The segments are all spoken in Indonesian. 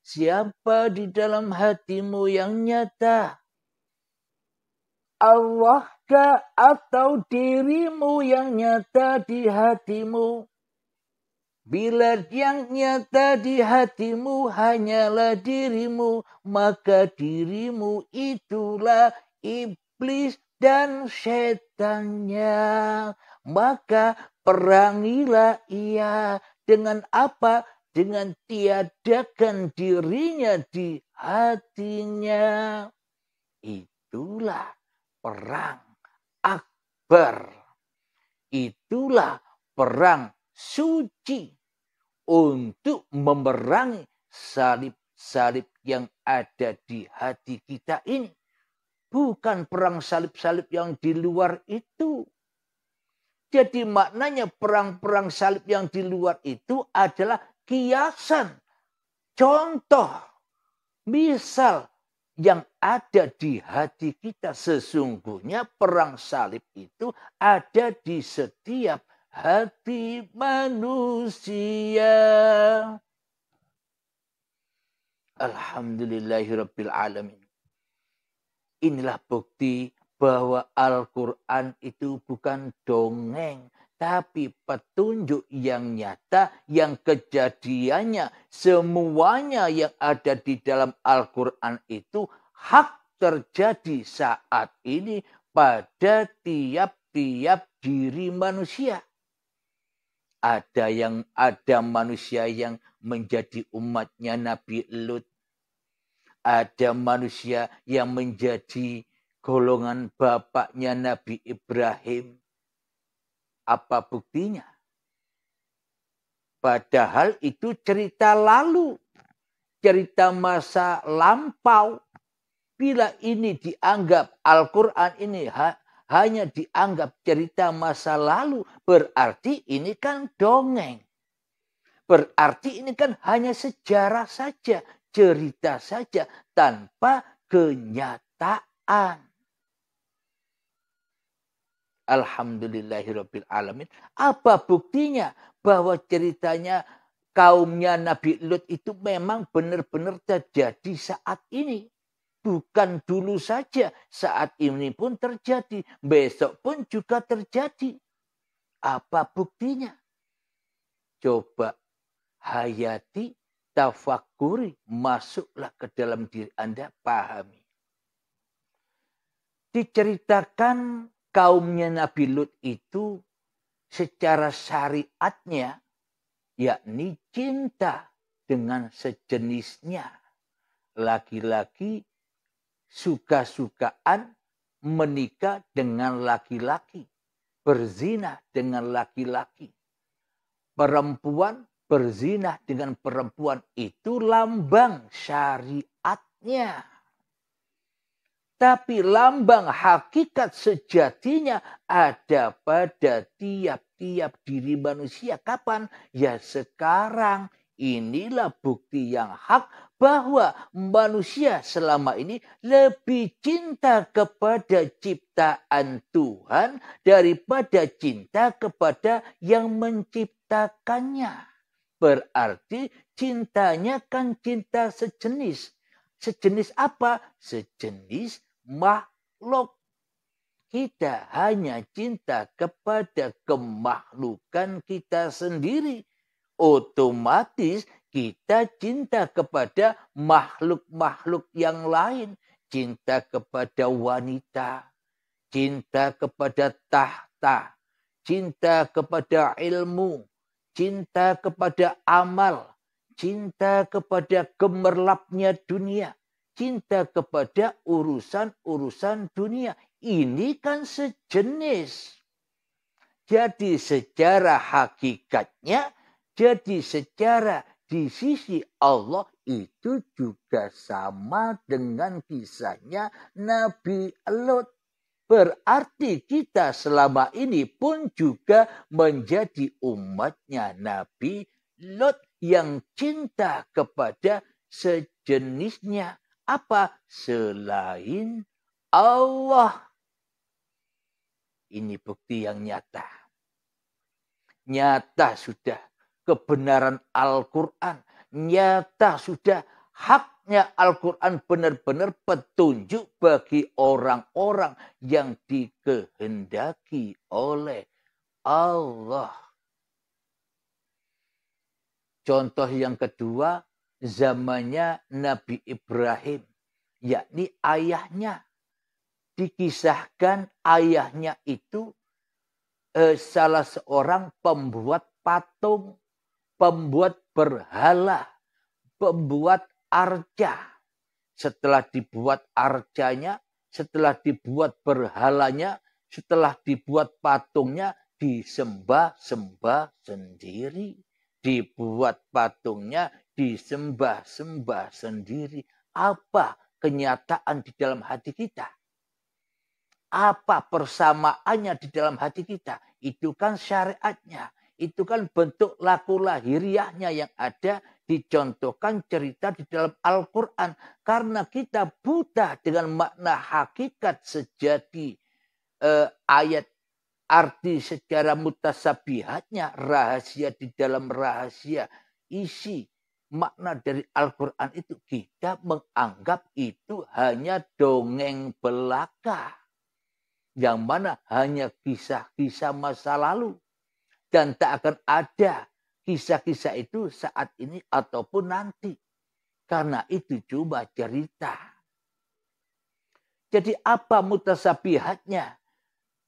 Siapa di dalam hatimu yang nyata? Allah kah atau dirimu yang nyata di hatimu? Bila yang nyata di hatimu hanyalah dirimu, maka dirimu itulah iblis dan setannya. Maka perangilah ia dengan apa? Dengan tiadakan dirinya di hatinya. Itulah perang akbar. Itulah perang suci untuk memerangi salib-salib yang ada di hati kita ini. Bukan perang salib-salib yang di luar itu. Jadi maknanya perang-perang salib yang di luar itu adalah kiasan. Contoh. Misal yang ada di hati kita, sesungguhnya perang salib itu ada di setiap hati manusia. Alhamdulillahirabbil alamin. Inilah bukti bahwa Al-Quran itu bukan dongeng, tapi petunjuk yang nyata, yang kejadiannya, semuanya yang ada di dalam Al-Quran itu hak terjadi saat ini pada tiap-tiap diri manusia. Ada manusia yang menjadi umatnya Nabi Lut. Ada manusia yang menjadi golongan bapaknya Nabi Ibrahim. Apa buktinya? Padahal itu cerita lalu. Cerita masa lampau. Bila ini dianggap Al-Quran ini hanya dianggap cerita masa lalu. Berarti ini kan dongeng. Berarti ini kan hanya sejarah saja. Cerita saja tanpa kenyataan. Alhamdulillahirabbil alamin. Apa buktinya bahwa ceritanya kaumnya Nabi Lut itu memang benar-benar terjadi saat ini. Bukan dulu saja, saat ini pun terjadi, besok pun juga terjadi. Apa buktinya? Coba hayati, tafakuri, masuklah ke dalam diri Anda, pahami. Diceritakan kaumnya Nabi Lut itu secara syariatnya, yakni cinta dengan sejenisnya. Laki-laki suka-sukaan menikah dengan laki-laki, berzina dengan laki-laki. Perempuan berzina dengan perempuan, itu lambang syariatnya. Tapi lambang hakikat sejatinya ada pada tiap-tiap diri manusia. Kapan? Ya sekarang. Inilah bukti yang hak bahwa manusia selama ini lebih cinta kepada ciptaan Tuhan daripada cinta kepada yang menciptakannya. Berarti cintanya kan cinta sejenis. Sejenis apa? Sejenis makhluk. Kita hanya cinta kepada kemakhlukan kita sendiri. Otomatis kita cinta kepada makhluk-makhluk yang lain. Cinta kepada wanita. Cinta kepada tahta. Cinta kepada ilmu. Cinta kepada amal. Cinta kepada gemerlapnya dunia. Cinta kepada urusan-urusan dunia. Ini kan sejenis. Jadi secara hakikatnya, jadi secara di sisi Allah itu juga sama dengan kisahnya Nabi Lut. Berarti kita selama ini pun juga menjadi umatnya Nabi Lut yang cinta kepada sejenisnya. Apa? Selain Allah. Ini bukti yang nyata. Nyata sudah kebenaran Al-Quran. Nyata sudah Haknya Al-Quran benar-benar petunjuk bagi orang-orang yang dikehendaki oleh Allah. Contoh yang kedua, zamannya Nabi Ibrahim, yakni ayahnya. Dikisahkan ayahnya itu salah seorang pembuat patung, pembuat berhala, pembuat arca. Setelah dibuat arcanya, setelah dibuat berhalanya, setelah dibuat patungnya, disembah-sembah sendiri. Dibuat patungnya, disembah-sembah sendiri. Apa kenyataan di dalam hati kita? Apa persamaannya di dalam hati kita? Itu kan syariatnya. Itu kan bentuk laku lahiriahnya yang ada dicontohkan cerita di dalam Al-Quran. Karena kita buta dengan makna hakikat sejati ayat arti secara mutasabihatnya, rahasia di dalam rahasia, isi makna dari Al-Quran itu, kita menganggap itu hanya dongeng belaka. Yang mana hanya kisah-kisah masa lalu. Dan tak akan ada kisah-kisah itu saat ini ataupun nanti. Karena itu cuma cerita. Jadi apa mutasabihatnya?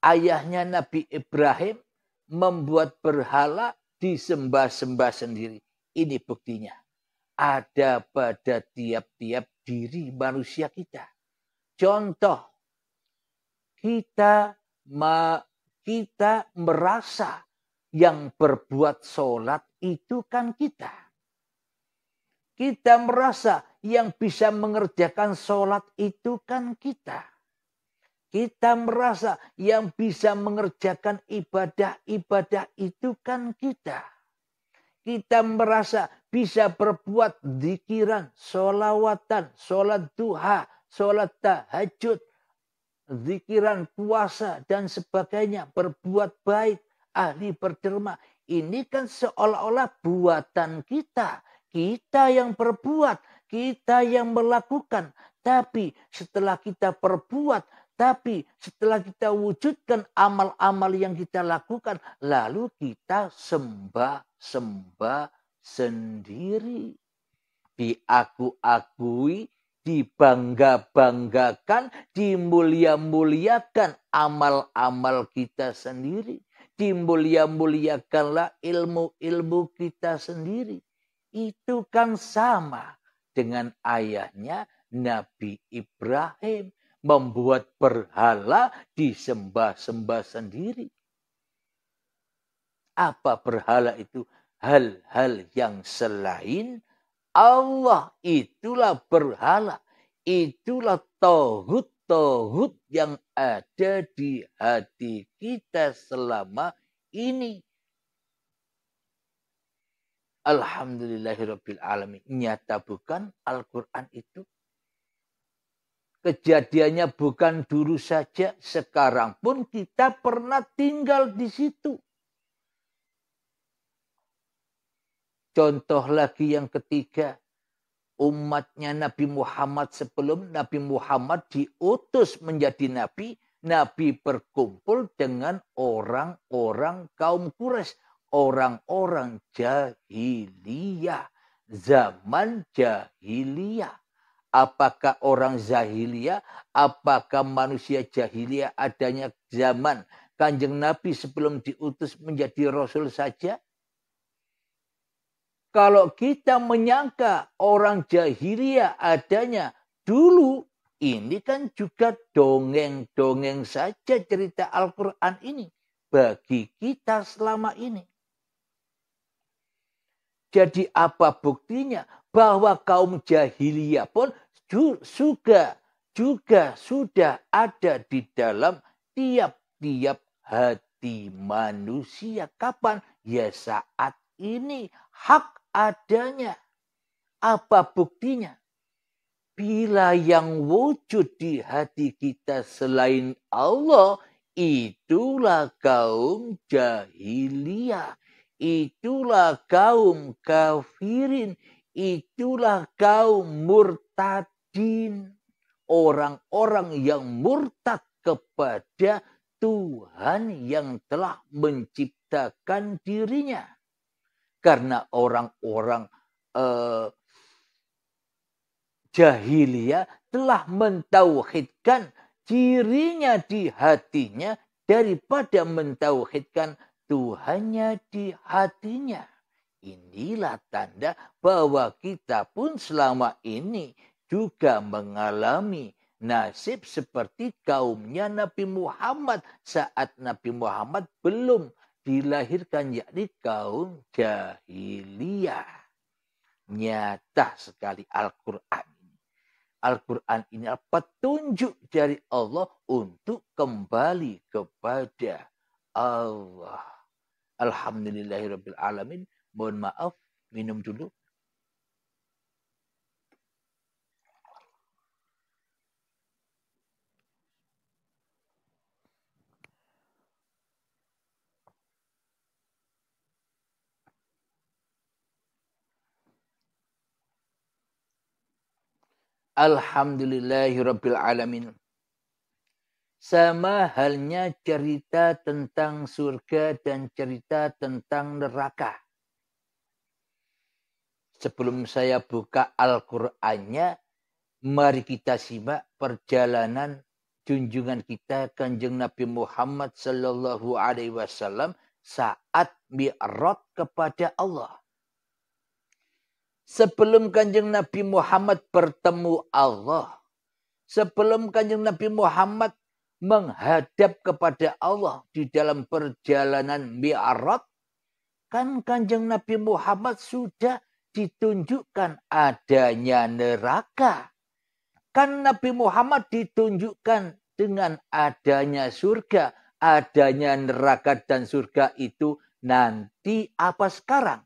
Ayahnya Nabi Ibrahim membuat berhala, disembah-sembah sendiri. Ini buktinya. Ada pada tiap-tiap diri manusia kita. Contoh, kita merasa yang berbuat sholat itu kan kita. Kita merasa yang bisa mengerjakan sholat itu kan kita. Kita merasa yang bisa mengerjakan ibadah-ibadah itu kan kita. Kita merasa bisa berbuat dzikiran, sholawatan, sholat duha, sholat tahajud, dzikiran puasa dan sebagainya, berbuat baik, ahli berderma. Ini kan seolah-olah buatan kita. Kita yang berbuat, kita yang melakukan. Tapi setelah kita perbuat, tapi setelah kita wujudkan amal-amal yang kita lakukan, lalu kita sembah-sembah sendiri. Diaku-akui, dibangga-banggakan, dimulia-muliakan amal-amal kita sendiri. Dimulia-muliakanlah ilmu-ilmu kita sendiri. Itu kan sama dengan ayahnya Nabi Ibrahim. Membuat berhala, disembah-sembah sendiri. Apa berhala itu? Hal-hal yang selain Allah, itulah berhala. Itulah tauhid yang ada di hati kita selama ini. Alhamdulillahirabbil alamin. Nyata bukan Al-Quran itu? Kejadiannya bukan dulu saja, sekarang pun kita pernah tinggal di situ. Contoh lagi yang ketiga, umatnya Nabi Muhammad sebelum Nabi Muhammad diutus menjadi nabi, Nabi berkumpul dengan orang-orang kaum Quraisy, orang-orang jahiliyah, zaman jahiliyah. Apakah orang jahiliyah, apakah manusia jahiliyah adanya zaman Kanjeng Nabi sebelum diutus menjadi Rasul saja? Kalau kita menyangka orang jahiliyah adanya dulu, ini kan juga dongeng-dongeng saja cerita Al-Quran ini bagi kita selama ini. Jadi apa buktinya? Bahwa kaum jahiliyah pun juga sudah ada di dalam tiap-tiap hati manusia. Kapan? Ya saat ini. Hak adanya. Apa buktinya? Bila yang wujud di hati kita selain Allah, itulah kaum jahiliyah. Itulah kaum kafirin. itulah kaum murtadin. Orang-orang yang murtad kepada Tuhan yang telah menciptakan dirinya. Karena orang-orang jahiliyah telah mentauhidkan dirinya di hatinya daripada mentauhidkan Tuhannya di hatinya. Inilah tanda bahwa kita pun selama ini juga mengalami nasib seperti kaumnya Nabi Muhammad saat Nabi Muhammad belum dilahirkan, yakni kaum jahiliyah. Nyata sekali Al-Quran. Al-Quran ini adalah petunjuk dari Allah untuk kembali kepada Allah. Alhamdulillahirabbil alamin. Mohon maaf, minum dulu. Alhamdulillahirabbil alamin. Sama halnya cerita tentang surga dan cerita tentang neraka. Sebelum saya buka Al-Qur'annya, mari kita simak perjalanan junjungan kita Kanjeng Nabi Muhammad sallallahu alaihi wasallam saat Mi'raj kepada Allah. Sebelum Kanjeng Nabi Muhammad bertemu Allah, sebelum Kanjeng Nabi Muhammad menghadap kepada Allah di dalam perjalanan Mi'raj, kan Kanjeng Nabi Muhammad sudah ditunjukkan adanya neraka. Kan Nabi Muhammad ditunjukkan dengan adanya surga, adanya neraka dan surga itu nanti apa sekarang?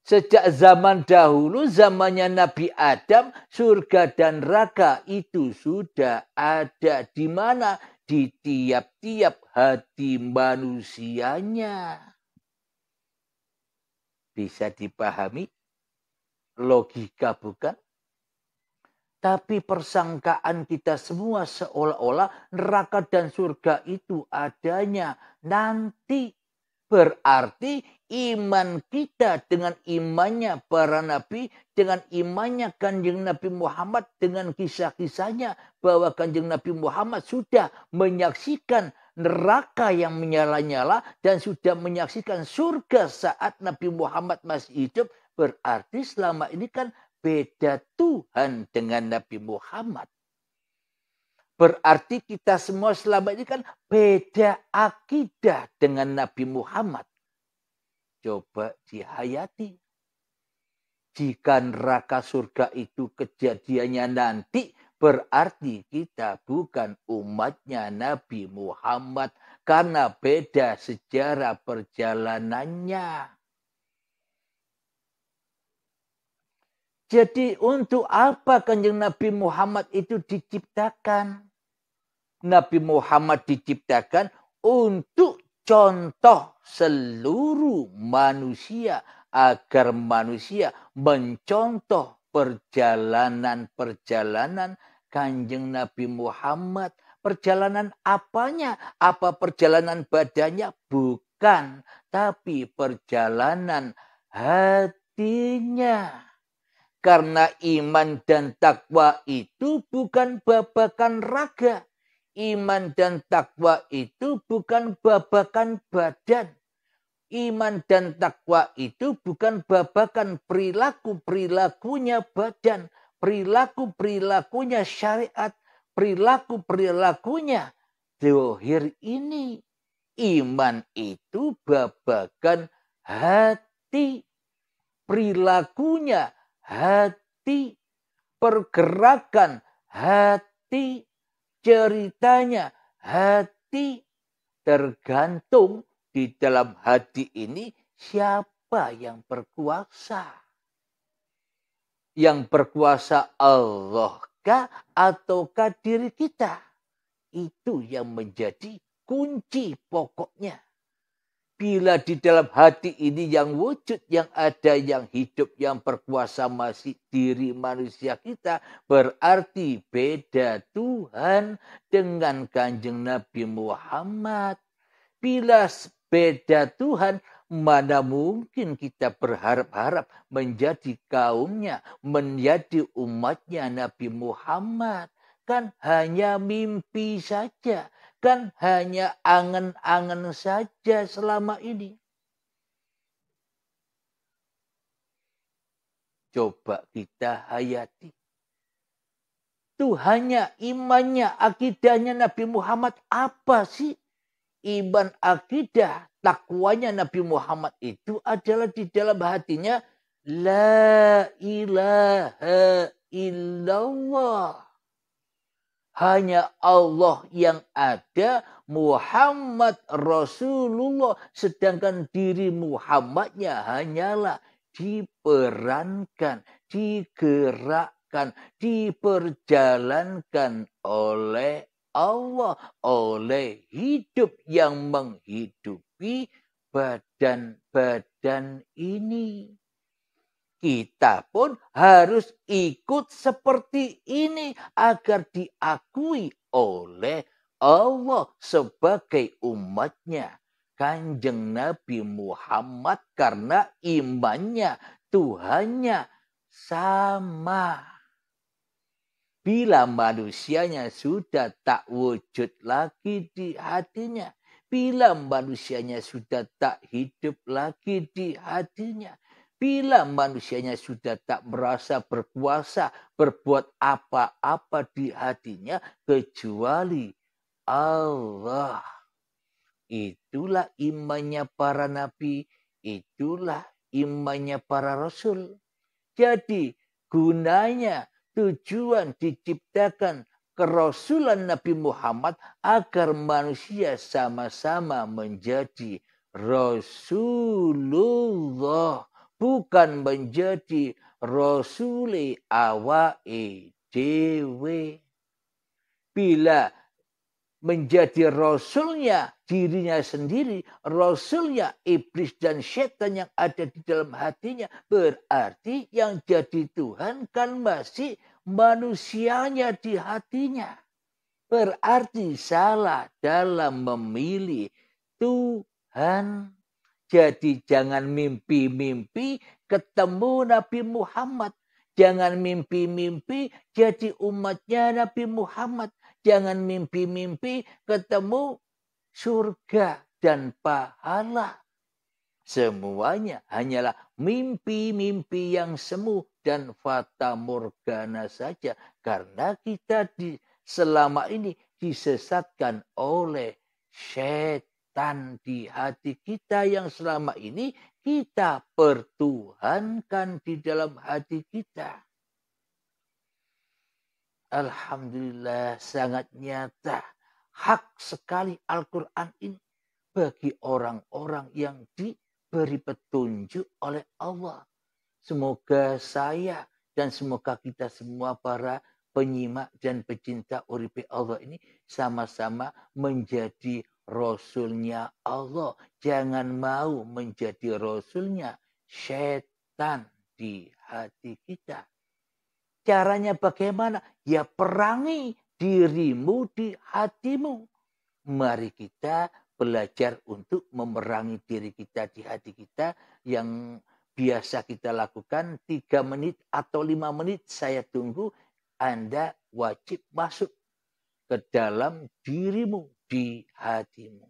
Sejak zaman dahulu, zamannya Nabi Adam, surga dan neraka itu sudah ada di mana? Di tiap-tiap hati manusianya. Bisa dipahami? Logika bukan? Tapi persangkaan kita semua seolah-olah neraka dan surga itu adanya nanti. Berarti iman kita dengan imannya para nabi, dengan imannya Kanjeng Nabi Muhammad, dengan kisah-kisahnya bahwa Kanjeng Nabi Muhammad sudah menyaksikan neraka yang menyala-nyala dan sudah menyaksikan surga saat Nabi Muhammad masih hidup. Berarti selama ini kan beda Tuhan dengan Nabi Muhammad. Berarti kita semua selama ini kan beda akidah dengan Nabi Muhammad. Coba dihayati. Jika neraka surga itu kejadiannya nanti, berarti kita bukan umatnya Nabi Muhammad. Karena beda sejarah perjalanannya. Jadi untuk apa Kanjeng Nabi Muhammad itu diciptakan? Nabi Muhammad diciptakan untuk contoh seluruh manusia. Agar manusia mencontoh perjalanan-perjalanan Kanjeng Nabi Muhammad. Perjalanan apanya? Apa perjalanan badannya? Bukan. Tapi perjalanan hatinya. Karena iman dan takwa itu bukan babakan raga. Iman dan takwa itu bukan babakan badan. Iman dan takwa itu bukan babakan perilaku-perilakunya badan. Perilaku-perilakunya syariat. Perilaku-perilakunya zahir ini. Iman itu babakan hati. Perilakunya hati. Pergerakan hati. Ceritanya hati. Tergantung di dalam hati ini siapa yang berkuasa. Yang berkuasa Allah kah ataukah diri kita? Itu yang menjadi kunci pokoknya. Bila di dalam hati ini yang wujud, yang ada, yang hidup, yang berkuasa masih diri manusia kita, berarti beda Tuhan dengan Kanjeng Nabi Muhammad. Bila beda Tuhan, mana mungkin kita berharap-harap menjadi kaumnya, menjadi umatnya Nabi Muhammad. Kan hanya mimpi saja. Kan hanya angan-angan saja selama ini. Coba kita hayati. Tuhannya, imannya, akidahnya Nabi Muhammad apa sih? Iman, akidah, takwanya Nabi Muhammad itu adalah di dalam hatinya la ilaha illallah. Hanya Allah yang ada, Muhammad Rasulullah. Sedangkan diri Muhammadnya hanyalah diperankan, digerakkan, diperjalankan oleh Allah. Oleh hidup yang menghidupi badan-badan ini. Kita pun harus ikut seperti ini agar diakui oleh Allah sebagai umatnya. Kanjeng Nabi Muhammad karena imannya, Tuhannya sama. Bila manusianya sudah tak wujud lagi di hatinya. Bila manusianya sudah tak hidup lagi di hatinya. Bila manusianya sudah tak merasa berkuasa, berbuat apa-apa di hatinya kecuali Allah. Itulah imannya para nabi, itulah imannya para rasul. Jadi gunanya, tujuan diciptakan kerasulan Nabi Muhammad agar manusia sama-sama menjadi Rasulullah. Bukan menjadi rasuli awake dewe. Bila menjadi rasulnya dirinya sendiri, rasulnya iblis dan setan yang ada di dalam hatinya, berarti yang jadi Tuhan kan masih manusianya di hatinya. Berarti salah dalam memilih Tuhan. Jadi jangan mimpi-mimpi ketemu Nabi Muhammad. Jangan mimpi-mimpi jadi umatnya Nabi Muhammad. Jangan mimpi-mimpi ketemu surga dan pahala. Semuanya hanyalah mimpi-mimpi yang semu dan fata morgana saja. Karena kita selama ini disesatkan oleh setan di hati kita yang selama ini kita pertuhankan di dalam hati kita. Alhamdulillah sangat nyata. Hak sekali Al-Quran ini bagi orang-orang yang diberi petunjuk oleh Allah. Semoga saya dan semoga kita semua para penyimak dan pecinta uripe Allah ini sama-sama menjadi Rasulnya Allah. Jangan mau menjadi Rasulnya setan di hati kita. Caranya bagaimana? Ya perangi dirimu di hatimu. Mari kita belajar untuk memerangi diri kita di hati kita yang biasa kita lakukan 3 menit atau 5 menit. Saya tunggu. Anda wajib masuk ke dalam dirimu di hatimu.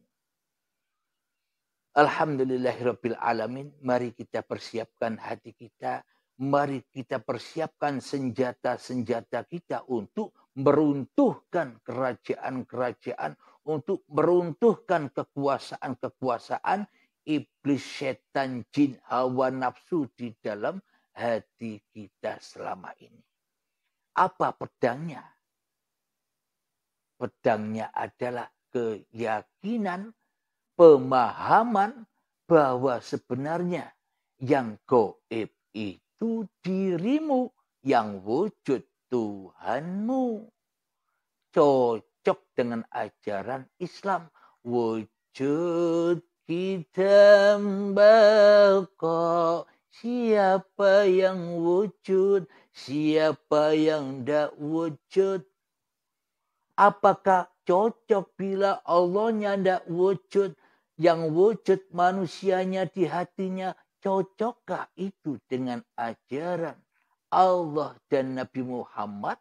Alhamdulillahirabbil alamin. Mari kita persiapkan hati kita. Mari kita persiapkan senjata-senjata kita untuk meruntuhkan kerajaan-kerajaan, untuk meruntuhkan kekuasaan-kekuasaan iblis, setan, jin, hawa nafsu di dalam hati kita selama ini. Apa pedangnya? Pedangnya adalah keyakinan, pemahaman bahwa sebenarnya yang gaib itu dirimu, yang wujud Tuhanmu. Cocok dengan ajaran Islam. Wujud kita baqa. Siapa yang wujud, siapa yang tidak wujud. Apakah cocok bila Allahnya tidak wujud, yang wujud manusianya di hatinya, cocokkah itu dengan ajaran Allah dan Nabi Muhammad?